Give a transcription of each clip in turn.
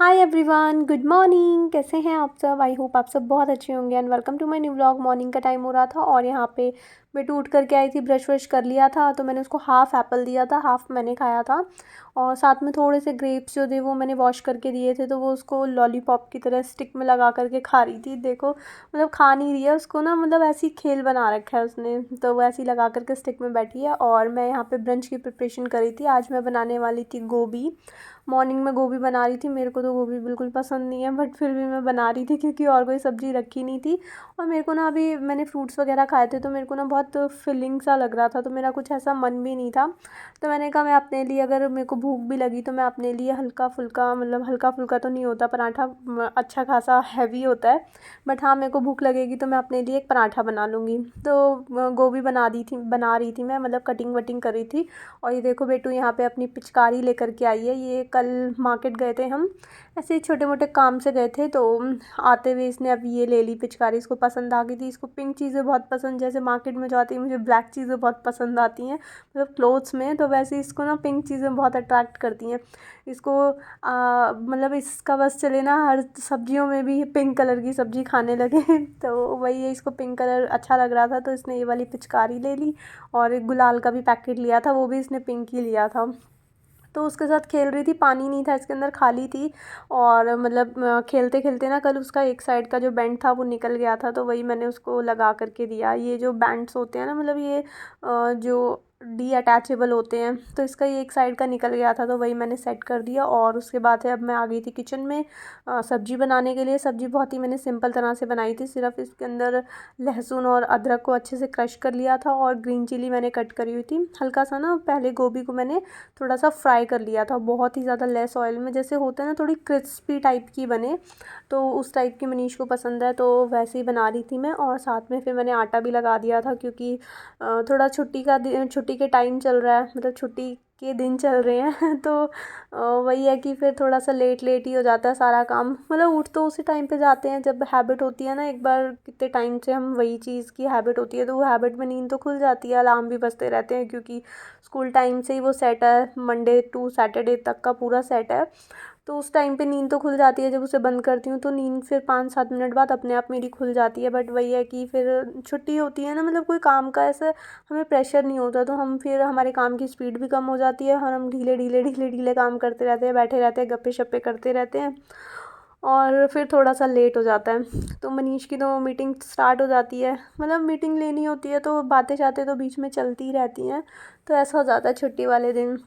Hi everyone, good morning. कैसे हैं आप सब? आई होप आप सब बहुत अच्छे होंगे and welcome to my new vlog. Morning का टाइम हो रहा था और यहाँ पे बेटू उठ करके आई थी, ब्रश व्रश कर लिया था तो मैंने उसको हाफ़ एप्पल दिया था, हाफ़ मैंने खाया था। और साथ में थोड़े से ग्रेप्स जो थे वो मैंने वॉश करके दिए थे, तो वो उसको लॉलीपॉप की तरह स्टिक में लगा करके खा रही थी। देखो मतलब खा नहीं रही है, उसको ना मतलब ऐसी खेल बना रखा है उसने, तो वो ऐसी लगा करके स्टिक में बैठी है। और मैं यहाँ पे ब्रंच की प्रिपरेशन करी थी। आज मैं बनाने वाली थी गोभी। मॉर्निंग में गोभी बना रही थी, मेरे को तो गोभी बिल्कुल पसंद नहीं है, बट फिर भी मैं बना रही थी क्योंकि और कोई सब्ज़ी रखी नहीं थी। और मेरे को ना अभी मैंने फ्रूट्स वगैरह खाए थे तो मेरे को ना बहुत फिलिंग सा लग रहा था, तो मेरा कुछ ऐसा मन भी नहीं था। तो मैंने कहा मैं अपने लिए, अगर मेरे को भूख भी लगी तो मैं अपने लिए हल्का फुल्का, मतलब हल्का फुल्का तो नहीं होता पराठा, अच्छा खासा हैवी होता है। बट हाँ, मेरे को भूख लगेगी तो मैं अपने लिए एक पराठा बना लूँगी। तो गोभी बना रही थी मैं, मतलब कटिंग वटिंग कर रही थी। और ये देखो बेटू यहाँ पे अपनी पिचकारी लेकर के आई है। ये कल मार्केट गए थे हम, ऐसे ही छोटे मोटे काम से गए थे, तो आते हुए इसने अब ये ले ली पिचकारी। इसको पसंद आ गई थी, इसको पिंक चीज़ें बहुत पसंद, जैसे मार्केट में जाती है मुझे ब्लैक चीज़ें बहुत पसंद आती हैं मतलब क्लोथ्स में, तो वैसे इसको ना पिंक चीज़ें बहुत अट्रैक्ट करती हैं। इसको मतलब इसका बस चले ना, हर सब्जियों में भी पिंक कलर की सब्ज़ी खाने लगे तो वही है, इसको पिंक कलर अच्छा लग रहा था तो इसने ये वाली पिचकारी ले ली। और एक गुलाल का भी पैकेट लिया था, वो भी इसने पिंक ही लिया था। तो उसके साथ खेल रही थी, पानी नहीं था इसके अंदर, खाली थी। और मतलब खेलते खेलते ना कल उसका एक साइड का जो बैंड था वो निकल गया था, तो वही मैंने उसको लगा करके दिया। ये जो बैंड्स होते हैं ना, मतलब ये जो डी अटैचेबल होते हैं, तो इसका ये एक साइड का निकल गया था तो वही मैंने सेट कर दिया। और उसके बाद है अब मैं आ गई थी किचन में सब्ज़ी बनाने के लिए। सब्ज़ी बहुत ही मैंने सिंपल तरह से बनाई थी, सिर्फ इसके अंदर लहसुन और अदरक को अच्छे से क्रश कर लिया था और ग्रीन चिली मैंने कट करी हुई थी। हल्का सा ना पहले गोभी को मैंने थोड़ा सा फ्राई कर लिया था, बहुत ही ज़्यादा लेस ऑयल में, जैसे होता है ना थोड़ी क्रिस्पी टाइप की बने, तो उस टाइप की मनीष को पसंद है, तो वैसे ही बना रही थी मैं। और साथ में फिर मैंने आटा भी लगा दिया था क्योंकि थोड़ा छुट्टी के टाइम चल रहा है, मतलब छुट्टी के दिन चल रहे हैं तो वही है कि फिर थोड़ा सा लेट लेट ही हो जाता है सारा काम। मतलब उठ तो उसी टाइम पे जाते हैं जब हैबिट होती है ना, एक बार कितने टाइम से हम वही चीज़ की हैबिट होती है तो वो हैबिट में नींद तो खुल जाती है, अलार्म भी बजते रहते हैं क्योंकि स्कूल टाइम से ही वो सेट है, मंडे टू सैटरडे तक का पूरा सेट है। तो उस टाइम पे नींद तो खुल जाती है, जब उसे बंद करती हूँ तो नींद फिर 5-7 मिनट बाद अपने आप मेरी खुल जाती है। बट वही है कि फिर छुट्टी होती है ना, मतलब कोई काम का ऐसा हमें प्रेशर नहीं होता, तो हम फिर हमारे काम की स्पीड भी कम हो जाती है और हम ढीले ढीले ढीले ढीले काम करते रहते हैं, बैठे रहते हैं, गप्पे शप्पे करते रहते हैं और फिर थोड़ा सा लेट हो जाता है। तो मनीष की तो मीटिंग स्टार्ट हो जाती है, मतलब मीटिंग लेनी होती है तो बातें शातें तो बीच में चलती ही रहती हैं, तो ऐसा हो जाता है छुट्टी वाले दिन।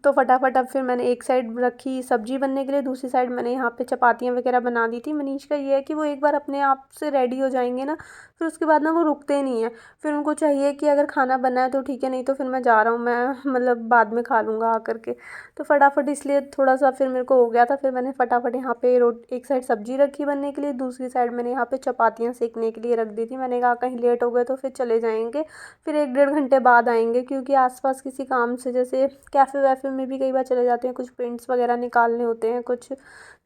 तो फटाफट अब फिर मैंने एक साइड रखी सब्जी बनने के लिए, दूसरी साइड मैंने यहाँ पे चपातियाँ वगैरह बना दी थी। मनीष का ये है कि वो एक बार अपने आप से रेडी हो जाएंगे ना, फिर उसके बाद ना वो रुकते नहीं हैं। फिर उनको चाहिए कि अगर खाना बना है तो ठीक है, नहीं तो फिर मैं जा रहा हूँ, मैं मतलब बाद में खा लूँगा आकर के। तो फटाफट इसलिए थोड़ा सा फिर मेरे को हो गया था, फिर मैंने फटाफट यहाँ पे एक साइड सब्जी रखी बनने के लिए, दूसरी साइड मैंने यहाँ पे चपातियाँ सेकने के लिए रख दी थी। मैंने कहा कहीं लेट हो गए तो फिर चले जाएंगे, फिर 1-1.5 घंटे बाद आएंगे, क्योंकि आसपास किसी काम से जैसे कैफ़े वैफ़े में भी कई बार चले जाते हैं, कुछ प्रिंट्स वगैरह निकालने होते हैं कुछ,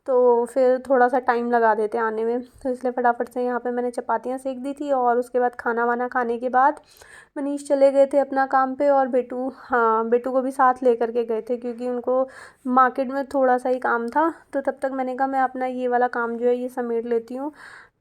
तो फिर थोड़ा सा टाइम लगा देते हैं आने में। तो इसलिए फटाफट से यहाँ पे मैंने चपातियाँ सेक दी थी और उसके बाद खाना वाना खाने के बाद मनीष चले गए थे अपना काम पे। और बेटू, हाँ बेटू को भी साथ लेकर के गए थे क्योंकि उनको मार्केट में थोड़ा सा ही काम था, तो तब तक मैंने कहा मैं अपना ये वाला काम जो है ये समेट लेती हूँ।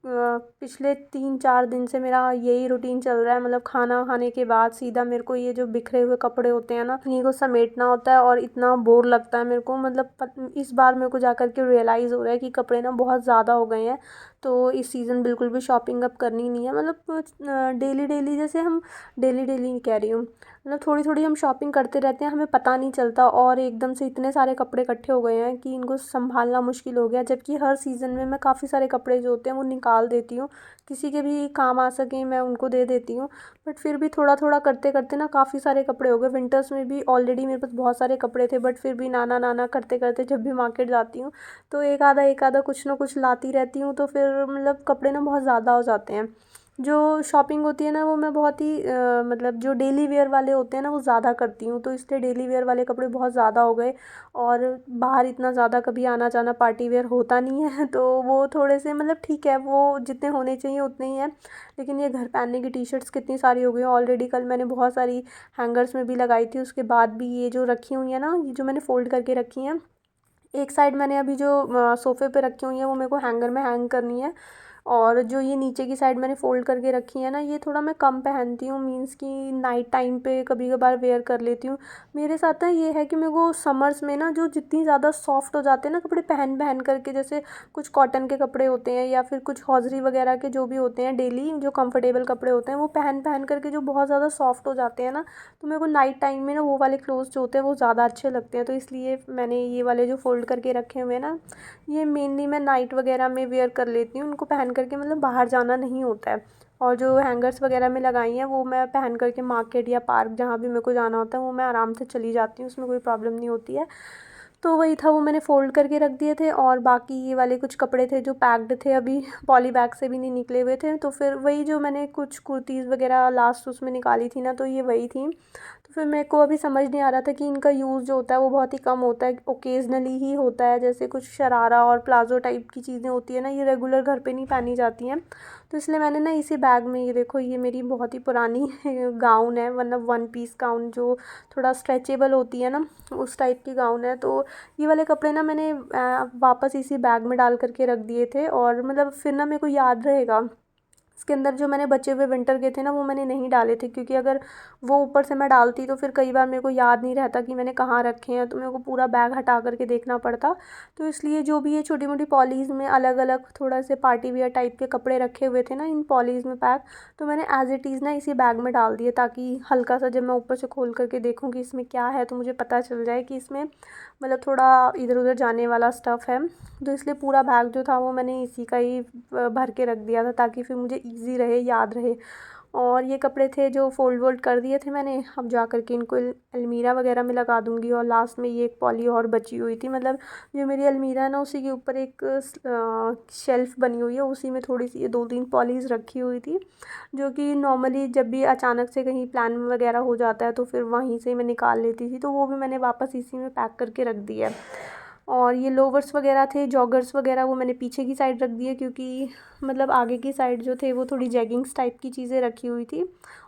पिछले 3-4 दिन से मेरा यही रूटीन चल रहा है, मतलब खाना खाने के बाद सीधा मेरे को ये जो बिखरे हुए कपड़े होते हैं ना, इन्हीं को समेटना होता है और इतना बोर लगता है मेरे को। मतलब इस बार मेरे को जा कर के रियलाइज़ हो रहा है कि कपड़े ना बहुत ज़्यादा हो गए हैं, तो इस सीज़न बिल्कुल भी शॉपिंग अब करनी नहीं है। मतलब डेली डेली, जैसे हम डेली डेली नहीं कह रही हूँ, मतलब थोड़ी थोड़ी हम शॉपिंग करते रहते हैं, हमें पता नहीं चलता और एकदम से इतने सारे कपड़े इकट्ठे हो गए हैं कि इनको संभालना मुश्किल हो गया। जबकि हर सीज़न में मैं काफ़ी सारे कपड़े जो होते हैं वो निकाल देती हूँ, किसी के भी काम आ सकें मैं उनको दे देती हूँ। बट फिर भी थोड़ा थोड़ा करते करते ना काफ़ी सारे कपड़े हो गए। विंटर्स में भी ऑलरेडी मेरे पास बहुत सारे कपड़े थे, बट फिर भी नाना नाना करते करते जब भी मार्केट जाती हूँ तो एक आधा कुछ ना कुछ लाती रहती हूँ, तो फिर मतलब कपड़े ना बहुत ज़्यादा हो जाते हैं। जो शॉपिंग होती है ना वो मैं बहुत ही मतलब जो डेली वेयर वाले होते हैं ना वो ज़्यादा करती हूँ, तो इसलिए डेली वेयर वाले कपड़े बहुत ज़्यादा हो गए। और बाहर इतना ज़्यादा कभी आना जाना पार्टी वेयर होता नहीं है तो वो थोड़े से, मतलब ठीक है वो जितने होने चाहिए उतने ही हैं। लेकिन ये घर पहनने की टी शर्ट्स कितनी सारी हो गई हैं ऑलरेडी, कल मैंने बहुत सारी हैंगर्स में भी लगाई थी, उसके बाद भी ये जो रखी हुई है ना, ये जो मैंने फ़ोल्ड करके रखी हैं, एक साइड मैंने अभी जो सोफ़े पे रखी हुई है वो मेरे को हैंगर में हैंग करनी है, और जो ये नीचे की साइड मैंने फ़ोल्ड करके रखी है ना, ये थोड़ा मैं कम पहनती हूँ, मीन्स कि नाइट टाइम पे कभी कभार वेयर कर लेती हूँ। मेरे साथ ना ये है कि मेरे को समर्स में ना जो जितनी ज़्यादा सॉफ्ट हो जाते हैं ना कपड़े पहन पहन करके, जैसे कुछ कॉटन के कपड़े होते हैं या फिर कुछ हौजरी वगैरह के जो भी होते हैं डेली जो कंफर्टेबल कपड़े होते हैं, वो पहन पहन करके जो बहुत ज़्यादा सॉफ्ट हो जाते हैं ना, तो मेरे को नाइट टाइम में ना वो वाले क्लोथ्स जो होते हैं वो ज़्यादा अच्छे लगते हैं। तो इसलिए मैंने ये वाले जो फ़ोल्ड करके रखे हुए हैं ना, ये मेनली मैं नाइट वगैरह में वेयर कर लेती हूँ, उनको पहन करके मतलब बाहर जाना नहीं होता है। और जो हैंगर्स वगैरह में लगाई हैं वो मैं पहन करके मार्केट या पार्क जहाँ भी मेरे को जाना होता है वो मैं आराम से चली जाती हूँ, उसमें कोई प्रॉब्लम नहीं होती है। तो वही था, वो मैंने फ़ोल्ड करके रख दिए थे, और बाकी ये वाले कुछ कपड़े थे जो पैक्ड थे, अभी पॉली बैग से भी नहीं निकले हुए थे, तो फिर वही जो मैंने कुछ कुर्तीज़ वगैरह लास्ट उसमें निकाली थी ना, तो ये वही थी। तो फिर मेरे को अभी समझ नहीं आ रहा था कि इनका यूज़ जो होता है वो बहुत ही कम होता है, ओकेजनली ही होता है, जैसे कुछ शरारा और प्लाज़ो टाइप की चीज़ें होती है ना, ये रेगुलर घर पे नहीं पहनी जाती हैं। तो इसलिए मैंने ना इसी बैग में, ये देखो ये मेरी बहुत ही पुरानी गाउन है, मतलब वन पीस गाउन जो थोड़ा स्ट्रेचेबल होती है ना, उस टाइप की गाउन है। तो ये वाले कपड़े ना मैंने वापस इसी बैग में डाल करके रख दिए थे, और मतलब फिर ना मेरे को याद रहेगा। इसके अंदर जो मैंने बचे हुए विंटर के थे ना वो मैंने नहीं डाले थे, क्योंकि अगर वो ऊपर से मैं डालती तो फिर कई बार मेरे को याद नहीं रहता कि मैंने कहाँ रखे हैं, तो मेरे को पूरा बैग हटा करके देखना पड़ता। तो इसलिए जो भी ये छोटी मोटी पॉलीज़ में अलग अलग थोड़ा से पार्टी वियर टाइप के कपड़े रखे हुए थे ना इन पॉलीज़ में पैक, तो मैंने एज़ इट इज़ ना इसी बैग में डाल दिए, ताकि हल्का सा जब मैं ऊपर से खोल करके देखूँ कि इसमें क्या है तो मुझे पता चल जाए कि इसमें मतलब थोड़ा इधर उधर जाने वाला स्टफ़ है। तो इसलिए पूरा बैग जो था वो मैंने इसी का ही भर के रख दिया था, ताकि फिर मुझे ईज़ी रहे, याद रहे। और ये कपड़े थे जो फ़ोल्ड वोल्ड कर दिए थे मैंने, अब जा कर के इनको अलमीरा वगैरह में लगा दूँगी। और लास्ट में ये एक पॉली और बची हुई थी, मतलब जो मेरी अलमीरा है ना उसी के ऊपर एक शेल्फ़ बनी हुई है, उसी में थोड़ी सी ये 2-3 पॉलीज़ रखी हुई थी, जो कि नॉर्मली जब भी अचानक से कहीं प्लान वगैरह हो जाता है तो फिर वहीं से मैं निकाल लेती थी, तो वो भी मैंने वापस इसी में पैक करके रख दिया है। और ये लोवर्स वगैरह थे, जॉगर्स वगैरह, वो मैंने पीछे की साइड रख दिए, क्योंकि मतलब आगे की साइड जो थे वो थोड़ी जैगिंग्स टाइप की चीज़ें रखी हुई थी,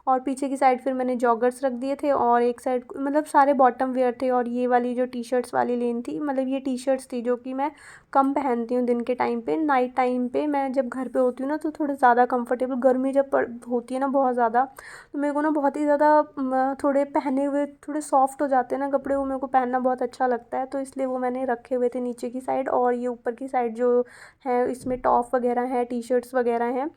और पीछे की साइड फिर मैंने जॉगर्स रख दिए थे, और एक साइड मतलब सारे बॉटम वेयर थे। और ये वाली जो टी शर्ट्स वाली लेन थी, मतलब ये टी शर्ट्स थी जो कि मैं कम पहनती हूँ दिन के टाइम पे, नाइट टाइम पे मैं जब घर पे होती हूँ ना तो थोड़े ज़्यादा कंफर्टेबल, गर्मी जब होती है ना बहुत ज़्यादा, तो मेरे को ना बहुत ही ज़्यादा थोड़े पहने हुए थोड़े सॉफ्ट हो जाते हैं ना कपड़े, वो मेरे को पहनना बहुत अच्छा लगता है, तो इसलिए वो मैंने रखे हुए थे नीचे की साइड। और ये ऊपर की साइड जो है इसमें टॉप वगैरह हैं, टी शर्ट्स वगैरह हैं,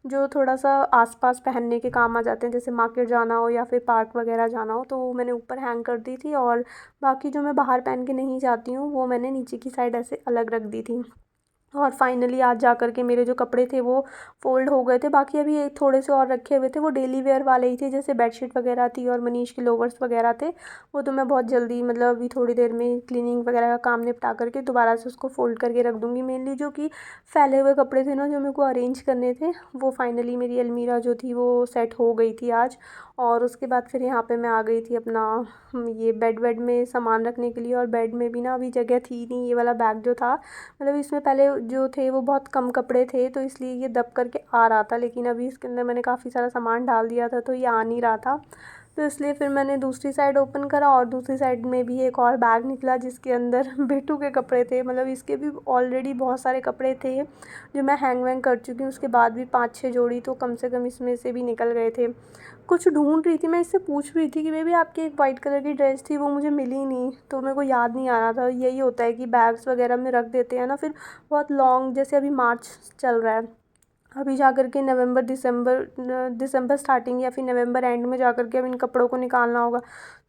जो थोड़ा सा आसपास पहनने के काम आ जाते हैं, जैसे मार्केट जाना हो या फिर पार्क वगैरह जाना हो, तो वो मैंने ऊपर हैंग कर दी थी। और बाकी जो मैं बाहर पहन के नहीं जाती हूँ वो मैंने नीचे की साइड ऐसे अलग रख दी थी। और फाइनली आज जा कर के मेरे जो कपड़े थे वो फ़ोल्ड हो गए थे, बाकी अभी एक थोड़े से और रखे हुए थे, वो डेली वेयर वाले ही थे, जैसे बेडशीट वगैरह थी और मनीष के लोवर्स वगैरह थे। वो तो मैं बहुत जल्दी मतलब अभी थोड़ी देर में क्लीनिंग वगैरह का काम निपटा करके दोबारा से उसको फ़ोल्ड करके रख दूँगी। मेनली जो कि फैले हुए कपड़े थे ना जो मेरे को अरेंज करने थे, वो फाइनली मेरी अलमीरा जो थी वो सेट हो गई थी आज। और उसके बाद फिर यहाँ पे मैं आ गई थी अपना ये बेड वेड में सामान रखने के लिए, और बेड में भी ना अभी जगह थी नहीं, ये वाला बैग जो था मतलब इसमें पहले जो थे वो बहुत कम कपड़े थे, तो इसलिए ये दब करके आ रहा था, लेकिन अभी इसके अंदर मैंने काफ़ी सारा सामान डाल दिया था तो ये आ नहीं रहा था। तो इसलिए फिर मैंने दूसरी साइड ओपन करा, और दूसरी साइड में भी एक और बैग निकला जिसके अंदर बेटू के कपड़े थे, मतलब इसके भी ऑलरेडी बहुत सारे कपड़े थे जो मैं हैंग वैंग कर चुकी हूँ, उसके बाद भी 5-6 जोड़ी तो कम से कम इसमें से भी निकल गए थे। कुछ ढूंढ रही थी मैं, इससे पूछ रही थी कि बेबी आपकी एक वाइट कलर की ड्रेस थी वो मुझे मिली नहीं, तो मेरे को याद नहीं आ रहा था। यही होता है कि बैग्स वगैरह में रख देते हैं ना, फिर बहुत लॉन्ग, जैसे अभी मार्च चल रहा है, अभी जा कर के नवंबर दिसंबर स्टार्टिंग या फिर नवंबर एंड में जा कर के अब इन कपड़ों को निकालना होगा,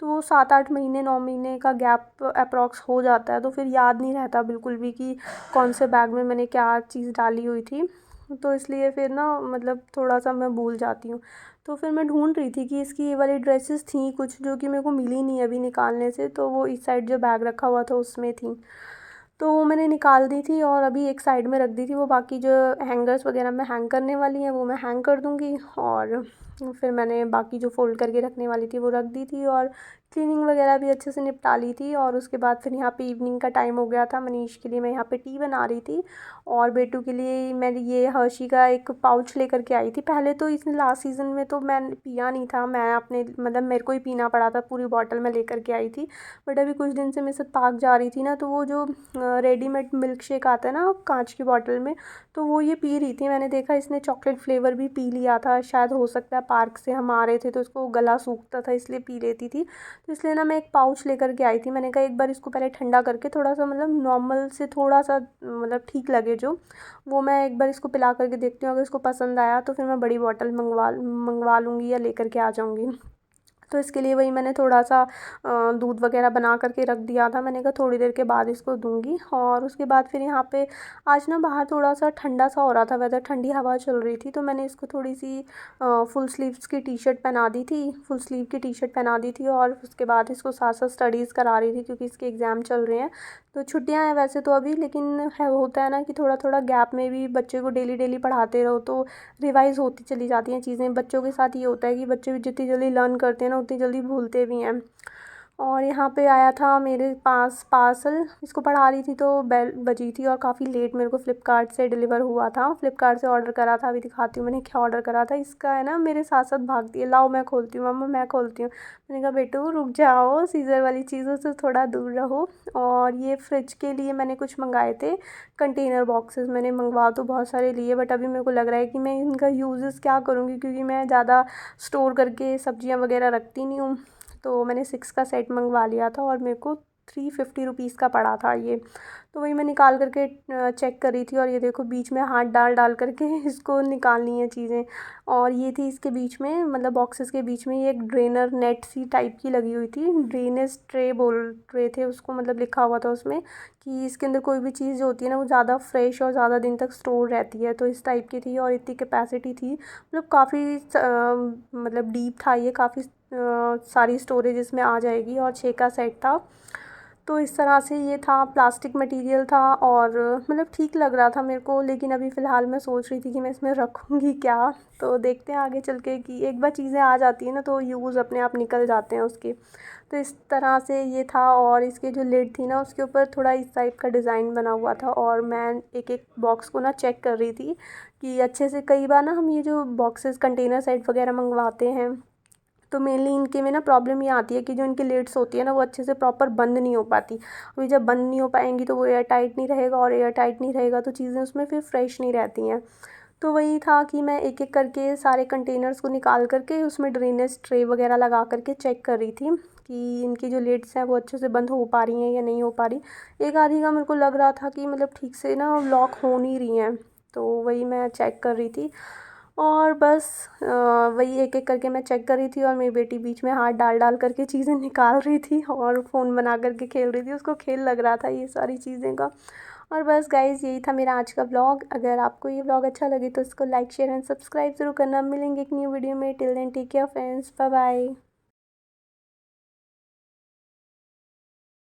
तो वो 7-8 महीने 9 महीने का गैप अप्रॉक्स हो जाता है, तो फिर याद नहीं रहता बिल्कुल भी कि कौन से बैग में मैंने क्या चीज़ डाली हुई थी। तो इसलिए फिर ना मतलब थोड़ा सा मैं भूल जाती हूँ। तो फिर मैं ढूंढ रही थी कि इसकी ये वाली ड्रेसेस थी कुछ जो कि मेरे को मिली नहीं अभी निकालने से, तो वो इस साइड जो बैग रखा हुआ था उसमें थी, तो वो मैंने निकाल दी थी और अभी एक साइड में रख दी थी। वो बाकी जो हैंगर्स वगैरह में हैंग करने वाली हैं वो मैं हैंग कर दूँगी, और फिर मैंने बाकी जो फ़ोल्ड करके रखने वाली थी वो रख दी थी। और क्लीनिंग वगैरह भी अच्छे से निपटा ली थी। और उसके बाद फिर यहाँ पे इवनिंग का टाइम हो गया था। मनीष के लिए मैं यहाँ पे टी बना रही थी और बेटू के लिए मैं ये हर्षी का एक पाउच लेकर के आई थी। पहले तो इसने लास्ट सीज़न में तो मैं पिया नहीं था, मैं अपने मतलब मेरे को ही पीना पड़ा था, पूरी बॉटल में लेकर के आई थी। बट अभी कुछ दिन से मेरे साथ पार्क जा रही थी ना, तो वो जो रेडीमेड मिल्क शेक आता है ना कांच की बॉटल में, तो वो ये पी रही थी। मैंने देखा इसने चॉकलेट फ्लेवर भी पी लिया था, शायद हो सकता है पार्क से हम आ रहे थे तो इसको गला सूखता था इसलिए पी लेती थी। तो इसलिए ना मैं एक पाउच लेकर के आई थी। मैंने कहा एक बार इसको पहले ठंडा करके थोड़ा सा मतलब नॉर्मल से थोड़ा सा मतलब ठीक लगे जो, वो मैं एक बार इसको पिला करके देखती हूँ। अगर इसको पसंद आया तो फिर मैं बड़ी बॉटल मंगवा लूँगी या लेकर के आ जाऊँगी। तो इसके लिए वही मैंने थोड़ा सा दूध वगैरह बना करके रख दिया था। मैंने कहा थोड़ी देर के बाद इसको दूंगी। और उसके बाद फिर यहाँ पे आज ना बाहर थोड़ा सा ठंडा सा हो रहा था वेदर, ठंडी हवा चल रही थी, तो मैंने इसको थोड़ी सी फुल स्लीव्स की टी शर्ट पहना दी थी, फुल स्लीव की टी शर्ट पहना दी थी। और उसके बाद इसको साथ साथ स्टडीज़ करा रही थी क्योंकि इसके एग्ज़ाम चल रहे हैं। तो छुट्टियां हैं वैसे तो अभी, लेकिन है होता है ना कि थोड़ा थोड़ा गैप में भी बच्चे को डेली डेली पढ़ाते रहो तो रिवाइज़ होती चली जाती हैं चीज़ें। बच्चों के साथ ये होता है कि बच्चे भी जितनी जल्दी लर्न करते हैं ना उतनी जल्दी भूलते भी हैं। और यहाँ पे आया था मेरे पास पार्सल, इसको पढ़ा रही थी तो बेल बजी थी और काफ़ी लेट मेरे को फ़्लिपकार्ट से डिलीवर हुआ था। फ़्लिपकार्ट से ऑर्डर करा था, अभी दिखाती हूँ मैंने क्या ऑर्डर करा था। इसका है ना मेरे साथ साथ भागती है, लाओ मैं खोलती हूँ, मम्मा मैं खोलती हूँ। मैंने कहा बेटू रुक जाओ, सीज़र वाली चीज़ों से थोड़ा दूर रहो। और ये फ्रिज के लिए मैंने कुछ मंगाए थे कंटेनर बॉक्सेस, मैंने मंगवा तो बहुत सारे लिए बट अभी मेरे को लग रहा है कि मैं इनका यूज़ेस क्या करूँगी, क्योंकि मैं ज़्यादा स्टोर करके सब्जियां वगैरह रखती नहीं हूँ। तो मैंने 6 का सेट मंगवा लिया था और मेरे को 350 रुपीज़ का पड़ा था ये। तो वही मैं निकाल करके चेक कर रही थी और ये देखो बीच में हाथ डाल डाल करके इसको निकालनी है चीज़ें। और ये थी इसके बीच में मतलब बॉक्सेस के बीच में ये एक ड्रेनर नेट सी टाइप की लगी हुई थी, ड्रेनेज ट्रे बोल रहे थे उसको, मतलब लिखा हुआ था उसमें कि इसके अंदर कोई भी चीज़ जो होती है ना वो ज़्यादा फ्रेश और ज़्यादा दिन तक स्टोर रहती है। तो इस टाइप की थी और इतनी कैपेसिटी थी, मतलब काफ़ी मतलब डीप था ये, काफ़ी सारी स्टोरेज इसमें आ जाएगी। और 6 का सेट था। तो इस तरह से ये था, प्लास्टिक मटेरियल था और मतलब ठीक लग रहा था मेरे को। लेकिन अभी फ़िलहाल मैं सोच रही थी कि मैं इसमें रखूँगी क्या, तो देखते हैं आगे चल के कि एक बार चीज़ें आ जाती हैं ना तो यूज़ अपने आप निकल जाते हैं उसके। तो इस तरह से ये था और इसके जो लिड थी ना उसके ऊपर थोड़ा इस टाइप का डिज़ाइन बना हुआ था। और मैं एक एक बॉक्स को ना चेक कर रही थी कि अच्छे से, कई बार ना हम ये जो बॉक्सेस कंटेनर सेट वगैरह मंगवाते हैं तो मेनली इनके में ना प्रॉब्लम ये आती है कि जो इनकी लिड्स होती है ना वो अच्छे से प्रॉपर बंद नहीं हो पाती। अभी जब बंद नहीं हो पाएंगी तो वो एयर टाइट नहीं रहेगा और एयर टाइट नहीं रहेगा तो चीज़ें उसमें फिर फ्रेश नहीं रहती हैं। तो वही था कि मैं एक एक करके सारे कंटेनर्स को निकाल करके उसमें ड्रेनेज ट्रे वगैरह लगा करके चेक कर रही थी कि इनकी जो लिड्स हैं वो अच्छे से बंद हो पा रही हैं या नहीं हो पा रही। एक आधी का मेरे को लग रहा था कि मतलब ठीक से ना लॉक हो नहीं रही हैं, तो वही मैं चेक कर रही थी। और बस वही एक एक करके मैं चेक कर रही थी और मेरी बेटी बीच में हाथ डाल डाल करके चीज़ें निकाल रही थी और फ़ोन बना करके खेल रही थी, उसको खेल लग रहा था ये सारी चीज़ें का। और बस गाइज़ यही था मेरा आज का व्लॉग। अगर आपको ये व्लॉग अच्छा लगे तो इसको लाइक शेयर एंड सब्सक्राइब ज़रूर करना। मिलेंगे एक न्यू वीडियो में, till then take care friends, bye bye.